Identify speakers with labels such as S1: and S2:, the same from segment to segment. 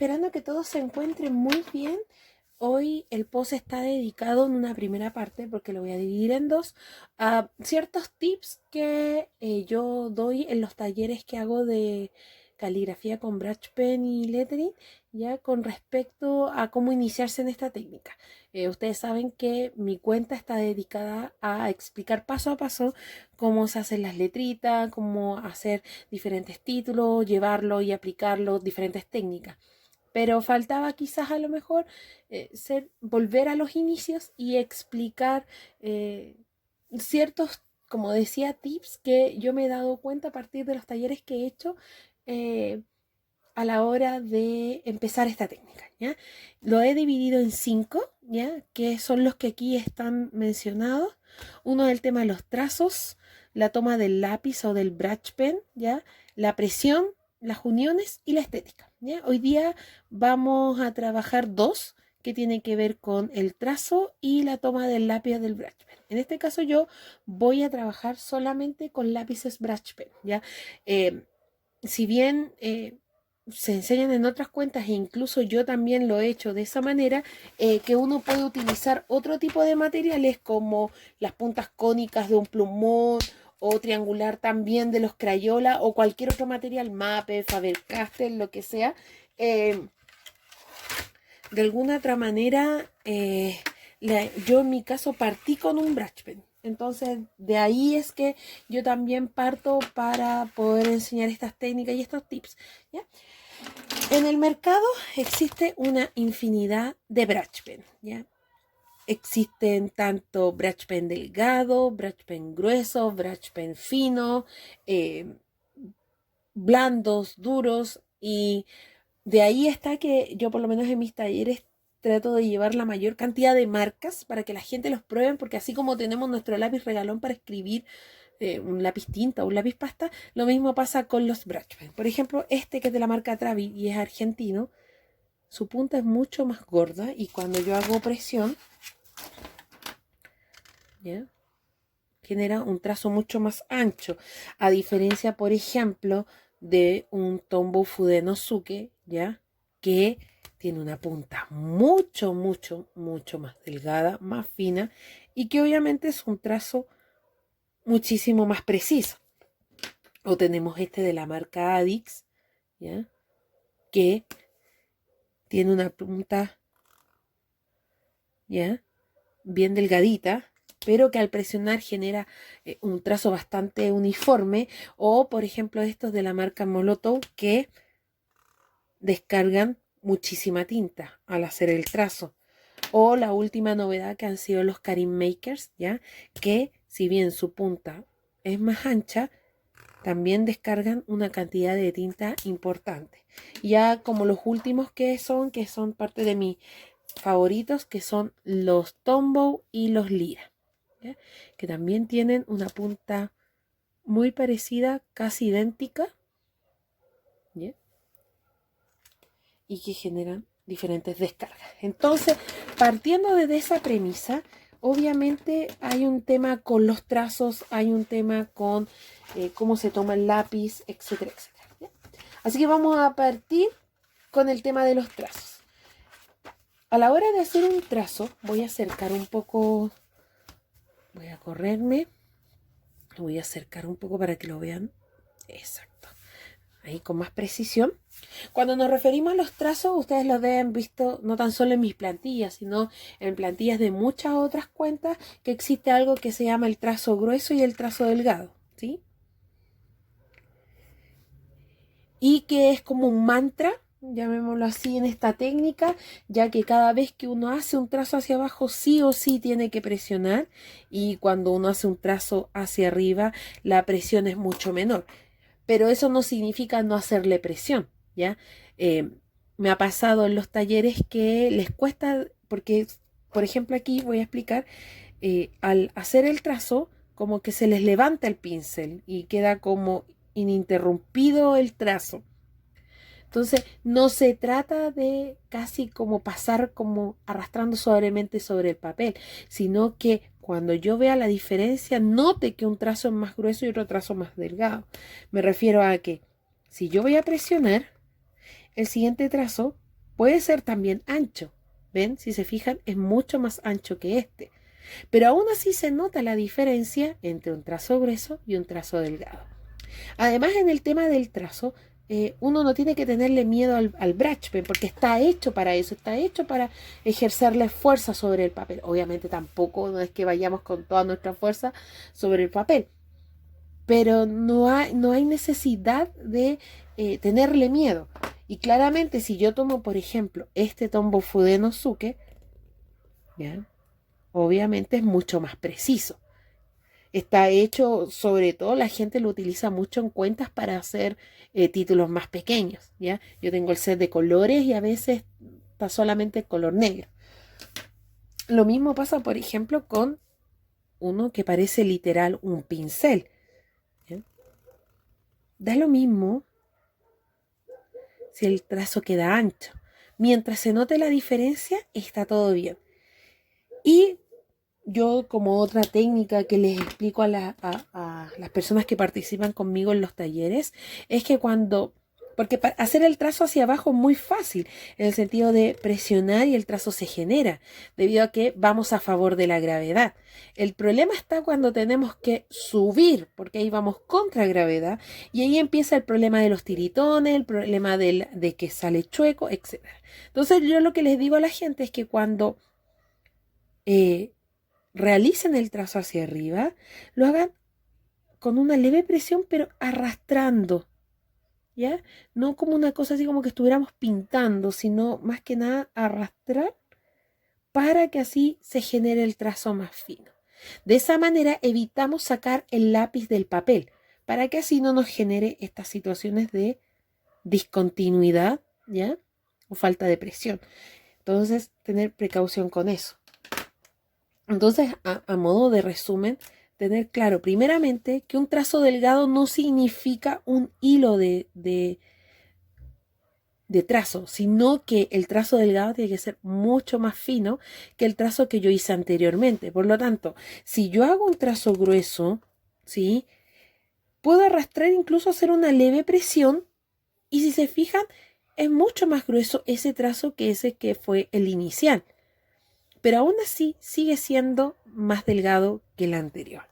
S1: esperando que todos se encuentren muy bien. Hoy el post está dedicado en una primera parte, porque lo voy a dividir en dos, a ciertos tips que yo doy en los talleres que hago de caligrafía con brush pen y lettering, ya con respecto a cómo iniciarse en esta técnica. Ustedes saben que mi cuenta está dedicada a explicar paso a paso cómo se hacen las letritas, cómo hacer diferentes títulos, llevarlo y aplicarlo, diferentes técnicas. Pero faltaba quizás a lo mejor volver a los inicios y explicar ciertos, como decía, tips que yo me he dado cuenta a partir de los talleres que he hecho eh, a la hora de empezar esta técnica, ¿ya? Lo he dividido en 5, ¿ya? Que son los que aquí están mencionados. Uno es el tema de los trazos, la toma del lápiz o del brush pen, ¿ya? La presión, las uniones y la estética, ¿ya? Hoy día vamos a trabajar dos que tienen que ver con el trazo y la toma del lápiz del brush pen. En este caso yo voy a trabajar solamente con lápices brush pen, ¿ya? Si bien se enseñan en otras cuentas e incluso yo también lo he hecho de esa manera, que uno puede utilizar otro tipo de materiales como las puntas cónicas de un plumón o triangular también de los Crayola o cualquier otro material, Mape, Faber-Castell, lo que sea. De alguna otra manera, yo en mi caso partí con un brush pen. Entonces, de ahí es que yo también parto para poder enseñar estas técnicas y estos tips, ¿ya? En el mercado existe una infinidad de brush pen, ¿ya? Existen tanto brush pen delgado, brush pen grueso, brush pen fino, blandos, duros, y de ahí está que yo por lo menos en mis talleres trato de llevar la mayor cantidad de marcas para que la gente los prueben, porque así como tenemos nuestro lápiz regalón para escribir, un lápiz tinta o un lápiz pasta, lo mismo pasa con los brush pen. Por ejemplo, este que es de la marca Travi y es argentino, su punta es mucho más gorda y cuando yo hago presión, ¿ya? Genera un trazo mucho más ancho, a diferencia, por ejemplo, de un Tombow Fudenosuke, ¿ya? Que tiene una punta mucho, mucho, mucho más delgada, más fina, y que obviamente es un trazo muchísimo más preciso. O tenemos este de la marca Adix, ¿ya? Que tiene una punta, ¿ya? Bien delgadita, pero que al presionar genera un trazo bastante uniforme. O por ejemplo estos de la marca Molotov que descargan muchísima tinta al hacer el trazo. O la última novedad que han sido los Karim Makers, ¿ya? Que si bien su punta es más ancha, también descargan una cantidad de tinta importante. Ya como los últimos que son parte de mis favoritos, que son los Tombow y los Lira, ¿ya? Que también tienen una punta muy parecida, casi idéntica, ¿ya? Y que generan diferentes descargas. Entonces, partiendo desde esa premisa, obviamente hay un tema con los trazos, hay un tema con cómo se toma el lápiz, etcétera, etcétera, ¿ya? Así que vamos a partir con el tema de los trazos. A la hora de hacer un trazo, voy a acercar un poco, voy a correrme, lo voy a acercar un poco para que lo vean. Exacto. Ahí con más precisión. Cuando nos referimos a los trazos, ustedes los deben visto no tan solo en mis plantillas, sino en plantillas de muchas otras cuentas, que existe algo que se llama el trazo grueso y el trazo delgado, ¿sí? Y que es como un mantra, llamémoslo así, en esta técnica, ya que cada vez que uno hace un trazo hacia abajo, sí o sí tiene que presionar, y cuando uno hace un trazo hacia arriba, la presión es mucho menor. Pero eso no significa no hacerle presión, ¿ya? Me ha pasado en los talleres que les cuesta, porque, por ejemplo, aquí voy a explicar, al hacer el trazo, como que se les levanta el pincel y queda como ininterrumpido el trazo. Entonces, no se trata de casi como pasar como arrastrando suavemente sobre el papel, sino que cuando yo vea la diferencia, note que un trazo es más grueso y otro trazo más delgado. Me refiero a que si yo voy a presionar, el siguiente trazo Puede ser también ancho. ¿Ven? Si se fijan, es mucho más ancho que este. Pero aún así se nota la diferencia entre un trazo grueso y un trazo delgado. Además, en el tema del trazo, uno no tiene que tenerle miedo al brush pen porque está hecho para eso, está hecho para ejercerle fuerza sobre el papel. Obviamente tampoco no es que vayamos con toda nuestra fuerza sobre el papel, pero no hay necesidad de tenerle miedo. Y claramente si yo tomo, por ejemplo, este Tombow Fudenosuke, ¿ya? Obviamente es mucho más preciso. Está hecho, sobre todo la gente lo utiliza mucho en cuentas para hacer títulos más pequeños, ¿ya? Yo tengo el set de colores y a veces está solamente el color negro. Lo mismo pasa, por ejemplo, con uno que parece literal un pincel, ¿ya? Da lo mismo si el trazo queda ancho. Mientras se note la diferencia, está todo bien. Y yo, como otra técnica que les explico a las personas que participan conmigo en los talleres, es que porque hacer el trazo hacia abajo es muy fácil, en el sentido de presionar y el trazo se genera, debido a que vamos a favor de la gravedad. El problema está cuando tenemos que subir, porque ahí vamos contra gravedad, y ahí empieza el problema de los tiritones, el problema de que sale chueco, etc. Entonces yo lo que les digo a la gente es que cuando realicen el trazo hacia arriba, lo hagan con una leve presión, pero arrastrando, ¿ya? No como una cosa así como que estuviéramos pintando, sino más que nada arrastrar para que así se genere el trazo más fino. De esa manera evitamos sacar el lápiz del papel, para que así no nos genere estas situaciones de discontinuidad, ¿ya? O falta de presión. Entonces, tener precaución con eso. Entonces, a modo de resumen, tener claro, primeramente, que un trazo delgado no significa un hilo de trazo, sino que el trazo delgado tiene que ser mucho más fino que el trazo que yo hice anteriormente. Por lo tanto, si yo hago un trazo grueso, ¿sí? Puedo arrastrar, incluso hacer una leve presión, y si se fijan, es mucho más grueso ese trazo que ese que fue el inicial. Pero aún así sigue siendo más delgado que el anterior.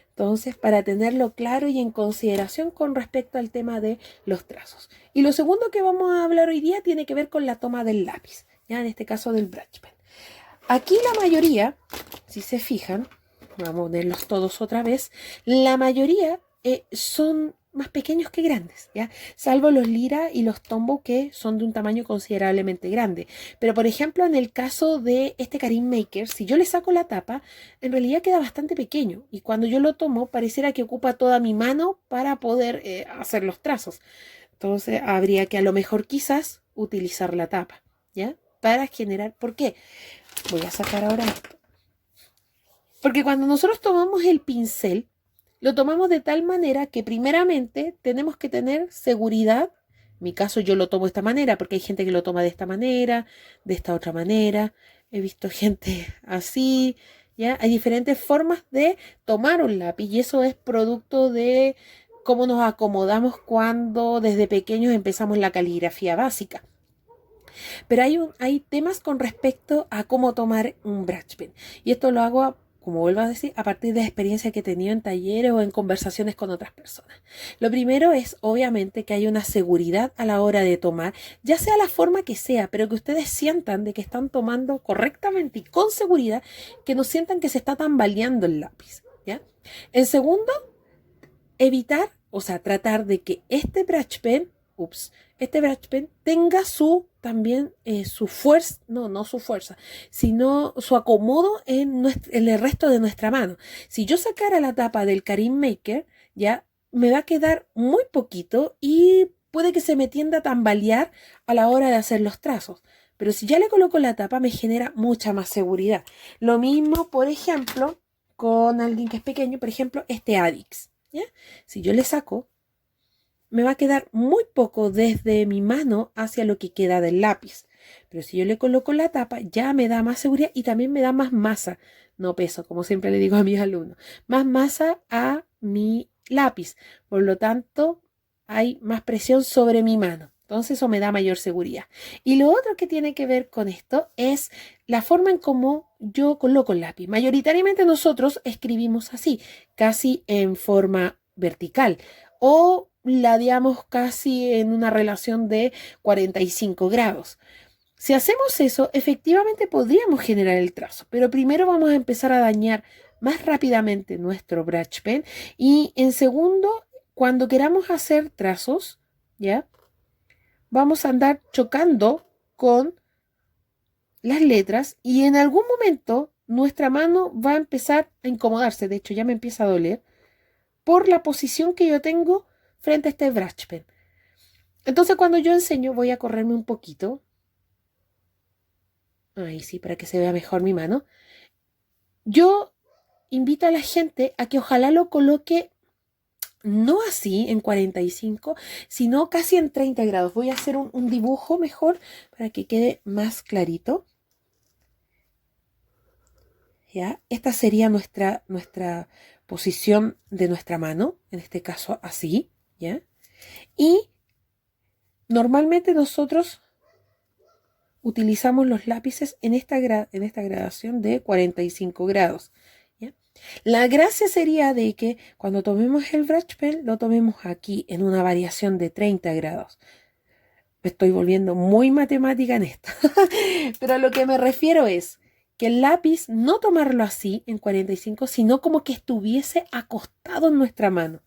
S1: Entonces, para tenerlo claro y en consideración con respecto al tema de los trazos. Y lo segundo que vamos a hablar hoy día tiene que ver con la toma del lápiz, ya en este caso del brush pen. Aquí la mayoría, si se fijan, vamos a ponerlos todos otra vez, la mayoría son más pequeños que grandes, ¿ya? Salvo los Lira y los Tombow, que son de un tamaño considerablemente grande. Pero por ejemplo, en el caso de este Karim Maker, si yo le saco la tapa, en realidad queda bastante pequeño. Y cuando yo lo tomo, pareciera que ocupa toda mi mano para poder hacer los trazos. Entonces, habría que a lo mejor quizás utilizar la tapa, ¿ya? Para generar... ¿Por qué? Voy a sacar ahora esto. Porque cuando nosotros tomamos el pincel, lo tomamos de tal manera que primeramente tenemos que tener seguridad. En mi caso yo lo tomo de esta manera, porque hay gente que lo toma de esta manera, de esta otra manera. He visto gente así, ¿ya? Hay diferentes formas de tomar un lápiz y eso es producto de cómo nos acomodamos cuando desde pequeños empezamos la caligrafía básica. Pero hay temas con respecto a cómo tomar un brush pen. Y esto lo hago, como vuelvo a decir, a partir de experiencia que he tenido en talleres o en conversaciones con otras personas. Lo primero es, obviamente, que haya una seguridad a la hora de tomar, ya sea la forma que sea, pero que ustedes sientan de que están tomando correctamente y con seguridad, que no sientan que se está tambaleando el lápiz, ¿ya? En segundo, evitar, o sea, tratar de que este brush pen tenga también su fuerza, no su fuerza, sino su acomodo en el resto de nuestra mano. Si yo sacara la tapa del Karim Maker, ya me va a quedar muy poquito y puede que se me tienda a tambalear a la hora de hacer los trazos. Pero si ya le coloco la tapa, me genera mucha más seguridad. Lo mismo, por ejemplo, con alguien que es pequeño, por ejemplo, este Adix, ¿ya? Si yo le saco, me va a quedar muy poco desde mi mano hacia lo que queda del lápiz. Pero si yo le coloco la tapa, ya me da más seguridad y también me da más masa, no peso, como siempre le digo a mis alumnos, más masa a mi lápiz. Por lo tanto, hay más presión sobre mi mano. Entonces eso me da mayor seguridad. Y lo otro que tiene que ver con esto es la forma en cómo yo coloco el lápiz. Mayoritariamente nosotros escribimos así, casi en forma vertical o ladeamos casi en una relación de 45 grados. Si hacemos eso, efectivamente podríamos generar el trazo, pero primero vamos a empezar a dañar más rápidamente nuestro brush pen y en segundo, cuando queramos hacer trazos, ¿ya? Vamos a andar chocando con las letras y en algún momento nuestra mano va a empezar a incomodarse. De hecho, ya me empieza a doler por la posición que yo tengo frente a este brush pen. Entonces, cuando yo enseño, voy a correrme un poquito. Ahí sí, para que se vea mejor mi mano. Yo invito a la gente a que ojalá lo coloque no así en 45, sino casi en 30 grados. Voy a hacer un dibujo mejor para que quede más clarito. ¿Ya? Esta sería nuestra posición de nuestra mano, en este caso así, ¿ya? Y normalmente nosotros utilizamos los lápices en esta gradación de 45 grados. ¿Ya? La gracia sería de que cuando tomemos el brush pen, lo tomemos aquí en una variación de 30 grados. Me estoy volviendo muy matemática en esto. Pero a lo que me refiero es que el lápiz no tomarlo así en 45, sino como que estuviese acostado en nuestra mano.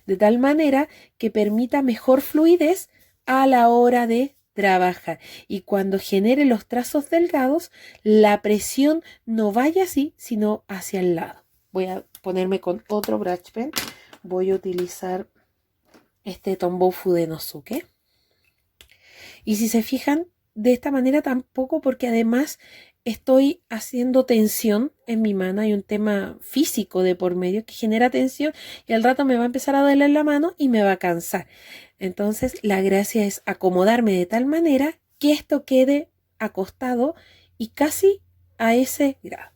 S1: De tal manera que permita mejor fluidez a la hora de trabajar. Y cuando genere los trazos delgados, la presión no vaya así, sino hacia el lado. Voy a ponerme con otro brush pen. Voy a utilizar este Tombow Fudenosuke. Y si se fijan, de esta manera tampoco, porque además estoy haciendo tensión en mi mano. Hay un tema físico de por medio que genera tensión y al rato me va a empezar a doler la mano y me va a cansar. Entonces la gracia es acomodarme de tal manera que esto quede acostado y casi a ese grado.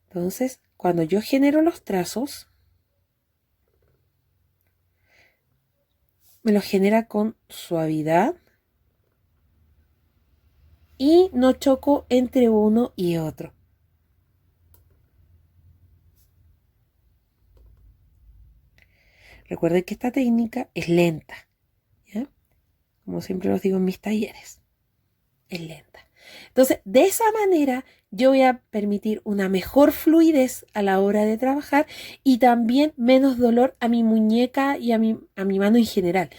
S1: Entonces, cuando yo genero los trazos, me los genera con suavidad. Y no choco entre uno y otro. Recuerden que esta técnica es lenta, ¿ya? Como siempre los digo en mis talleres, es lenta. Entonces, de esa manera yo voy a permitir una mejor fluidez a la hora de trabajar y también menos dolor a mi muñeca y a mi mano en general.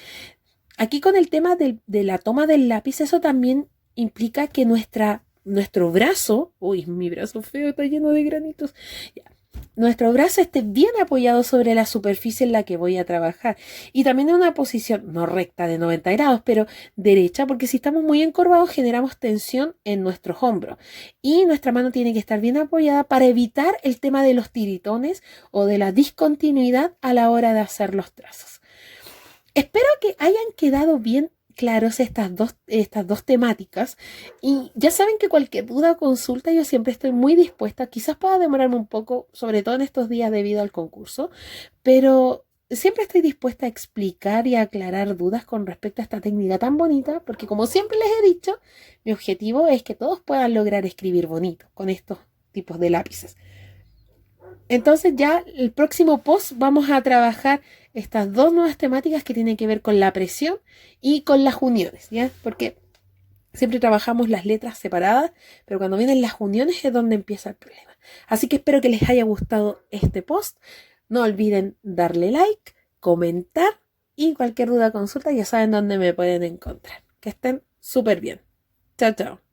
S1: Aquí con el tema de la toma del lápiz, eso también implica que nuestro brazo, uy, mi brazo feo está lleno de granitos, ya, nuestro brazo esté bien apoyado sobre la superficie en la que voy a trabajar y también en una posición no recta de 90 grados, pero derecha, porque si estamos muy encorvados generamos tensión en nuestros hombros y nuestra mano tiene que estar bien apoyada para evitar el tema de los tiritones o de la discontinuidad a la hora de hacer los trazos. Espero que hayan quedado bien claros estas dos temáticas y ya saben que cualquier duda o consulta yo siempre estoy muy dispuesta, quizás pueda demorarme un poco, sobre todo en estos días debido al concurso, pero siempre estoy dispuesta a explicar y a aclarar dudas con respecto a esta técnica tan bonita, porque como siempre les he dicho, mi objetivo es que todos puedan lograr escribir bonito con estos tipos de lápices. Entonces ya el próximo post vamos a trabajar estas dos nuevas temáticas que tienen que ver con la presión y con las uniones, ¿ya? Porque siempre trabajamos las letras separadas, pero cuando vienen las uniones es donde empieza el problema. Así que espero que les haya gustado este post. No olviden darle like, comentar y cualquier duda o consulta ya saben dónde me pueden encontrar. Que estén súper bien. Chao, chao.